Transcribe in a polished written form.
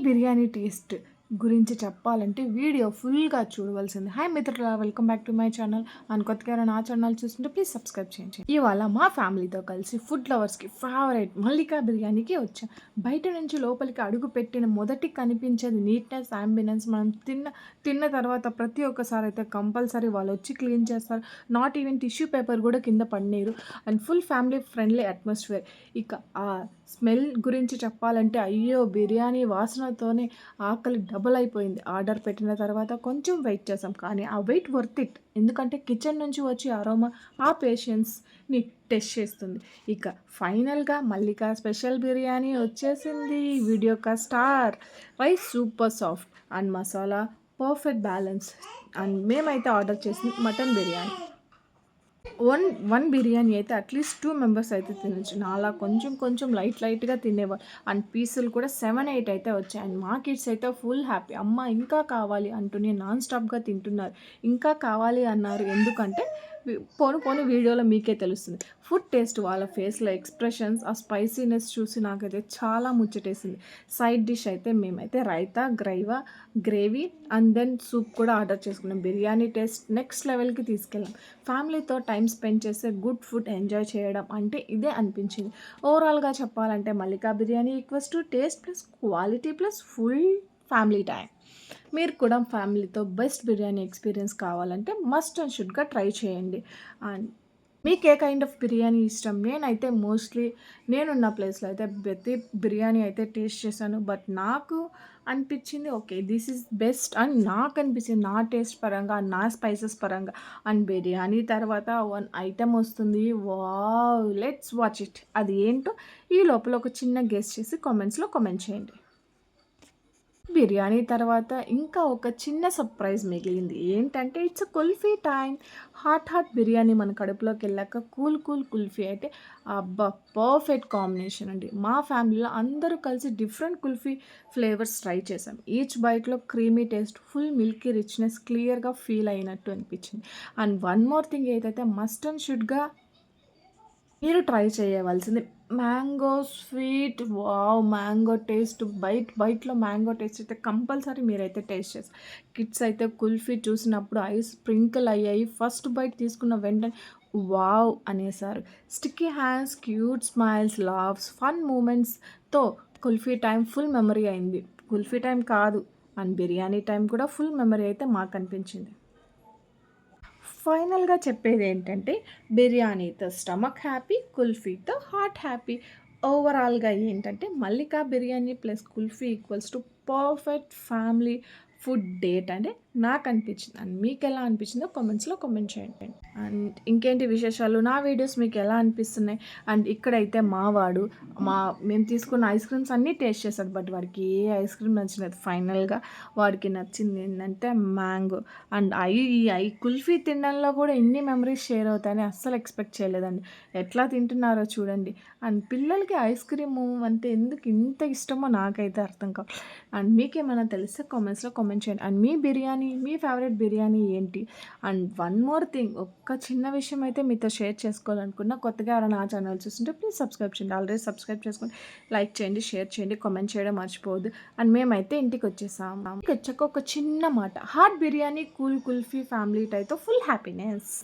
Biryani taste గురించి చెప్పాలంటే video ఫుల్గా చూడవలసింది. హాయ్ మిత్రులారా, welcome back to my channel. And కొత్తగా నా ఛానల్ చూస్తుంటే ప్లీజ్ సబ్స్క్రైబ్ చేయండి. ఇవాళ మా ఫ్యామిలీతో కలిసి ఫుడ్ లవర్స్కి ఫేవరెట్ మల్లికా బిర్యానీకి వచ్చాం. బయట నుంచి లోపలికి అడుగు పెట్టిన మొదటి కనిపించేది నీట్నెస్, అంబియన్స్. మనం తిన్న తర్వాత ప్రతి ఒక్కసారి అయితే కంపల్సరీ వాళ్ళు వచ్చి క్లీన్ చేస్తారు. నాట్ ఈవెన్ టిష్యూ పేపర్ కూడా కింద పడినీరు. And full family friendly atmosphere. ఇక ఆ స్మెల్ గురించి చెప్పాలంటే అయ్యో, బిర్యానీ వాసనతోనే ఆకలి డబుల్ అయిపోయింది. ఆర్డర్ పెట్టిన తర్వాత కొంచెం వెయిట్ చేసాం, కానీ ఆ వెయిట్ వర్త్ ఇట్. ఎందుకంటే కిచెన్ నుంచి వచ్చి అరోమా ఆ పేషెన్స్ని టెస్ట్ చేస్తుంది. ఇక ఫైనల్గా మల్లికా స్పెషల్ బిర్యానీ వచ్చేసింది. వీడియో కా star. Rice super soft and masala perfect balance. And మేమైతే ఆర్డర్ చేసింది మటన్ బిర్యానీ. వన్ బిర్యానీ అయితే అట్లీస్ట్ 2 మెంబర్స్ అయితే తినచ్చు. నాలా కొంచెం లైట్గా తినేవాళ్ళు. అండ్ పీసులు కూడా 7, 8 అయితే వచ్చాయి. అండ్ మా కిడ్స్ అయితే ఫుల్ హ్యాపీ. అమ్మ ఇంకా కావాలి అంటూనే నాన్ స్టాప్గా తింటున్నారు. ఇంకా కావాలి అన్నారు. ఎందుకంటే పోను వీడియోలో మీకే తెలుస్తుంది. ఫుడ్ టేస్ట్, వాళ్ళ ఫేస్లో ఎక్స్ప్రెషన్స్, ఆ స్పైసీనెస్ చూసి నాకైతే చాలా ముచ్చటేసింది. సైడ్ డిష్ అయితే మేమైతే raita, gravy and then soup కూడా ఆర్డర్ చేసుకున్నాం. బిర్యానీ టేస్ట్ నెక్స్ట్ లెవెల్కి తీసుకెళ్ళాం. ఫ్యామిలీతో టైం స్పెండ్ చేసే గుడ్ ఫుడ్ ఎంజాయ్ చేయడం అంటే ఇదే అనిపించింది. ఓవరాల్గా చెప్పాలంటే Mallika biryani equals to taste plus quality plus full family time. మీరు కూడా ఫ్యామిలీతో బెస్ట్ బిర్యానీ ఎక్స్పీరియన్స్ కావాలంటే మస్ట్ అండ్ షుడ్గా ట్రై చేయండి. అండ్ మీకు ఏ కైండ్ ఆఫ్ బిర్యానీ ఇష్టం? నేనైతే మోస్ట్లీ నేనున్న ప్లేస్లో అయితే ప్రతి బిర్యానీ అయితే టేస్ట్ చేశాను. బట్ నాకు అనిపించింది ఓకే, దిస్ ఈజ్ బెస్ట్ అని నాకు అనిపించింది. నా టేస్ట్ పరంగా, నా స్పైసెస్ పరంగా. అండ్ బిర్యానీ తర్వాత వన్ ఐటమ్ వస్తుంది. Wow, let's watch it. అది ఏంటో ఈ లోపల ఒక చిన్న గెస్ చేసి కామెంట్స్లో కామెంట్ చేయండి. బిర్యానీ తర్వాత ఇంకా ఒక చిన్న సర్ప్రైజ్ మిగిలింది. ఏంటంటే it's kulfi time. Hot biryani మన కడుపులోకి వెళ్ళాక కూల్ కుల్ఫీ అయితే అబ్బా, పర్ఫెక్ట్ కాంబినేషన్ అండి. మా ఫ్యామిలీలో అందరూ కలిసి డిఫరెంట్ కుల్ఫీ ఫ్లేవర్స్ ట్రై చేసాం. ఈచ్ బైట్లో creamy taste, full milky richness క్లియర్గా ఫీల్ అయినట్టు అనిపించింది. అండ్ వన్ మోర్ థింగ్ ఏదైతే మస్ట్ అండ్ షుడ్గా మీరు ట్రై చేయవలసింది mango sweet. Wow, mango taste బైట్లో మ్యాంగో టేస్ట్ అయితే కంపల్సరీ మీరైతే టేస్ట్ చేస్తారు. కిడ్స్ అయితే కుల్ఫీ చూసినప్పుడు ఐస్ స్ప్రింకిల్ అయ్యాయి. ఫస్ట్ బైట్ తీసుకున్న వెంటనే వావ్ అనేసారు. Sticky hands, cute smiles, laughs, fun మూమెంట్స్తో కుల్ఫీ టైం ఫుల్ మెమరీ అయింది. కుల్ఫీ టైం కాదు, అండ్ బిర్యానీ టైం కూడా ఫుల్ మెమరీ అయితే మాకు అనిపించింది. ఫైనల్గా చెప్పేది ఏంటంటే బిర్యానీతో స్టమక్ హ్యాపీ, కుల్ఫీతో హార్ట్ హ్యాపీ. ఓవరాల్గా ఏంటంటే Mallika biryani plus kulfi equals to perfect family food date అంటే నాకు అనిపించింది. అండ్ మీకు ఎలా అనిపించిందో కామెంట్స్లో కామెంట్ చేయండి. అండ్ ఇంకేంటి విశేషాలు, నా వీడియోస్ మీకు ఎలా అనిపిస్తున్నాయి? అండ్ ఇక్కడైతే మేము తీసుకున్న ఐస్ క్రీమ్స్ అన్నీ టేస్ట్ చేశాడు. బట్ వాడికి ఏ ఐస్ క్రీమ్ నచ్చలేదు. ఫైనల్గా వాడికి నచ్చింది ఏంటంటే మ్యాంగో. అండ్ ఈ కుల్ఫీ తినడంలో కూడా ఎన్ని మెమరీస్ షేర్ అవుతాయని అస్సలు ఎక్స్పెక్ట్ చేయలేదండి. ఎట్లా తింటున్నారో చూడండి. అండ్ పిల్లలకి ఐస్ క్రీము అంటే ఎందుకు ఇంత ఇష్టమో నాకైతే అర్థం కాదు. అండ్ మీకేమైనా తెలిస్తే కామెంట్స్లో కామెంట్ చేయండి. అండ్ మీ ఫేవరెట్ బిర్యానీ ఏంటి? అండ్ వన్ మోర్ థింగ్, ఒక్క చిన్న విషయం అయితే మీతో షేర్ చేసుకోవాలనుకున్నా. కొత్తగా ఎవరైనా నా ఛానల్ చూస్తుంటే ప్లీజ్ సబ్స్క్రైబ్ చేయండి. ఆల్రెడీ సబ్స్క్రైబ్ చేసుకొని లైక్ చేయండి, షేర్ చేయండి, కామెంట్ చేయడం మర్చిపోవద్దు. అండ్ మేమైతే ఇంటికి వచ్చేసాం. ఇంటికి వచ్చాక ఒక చిన్న మాట, హాట్ బిర్యానీ, కుల్ఫీ, ఫ్యామిలీ టైతో ఫుల్ హ్యాపీనెస్.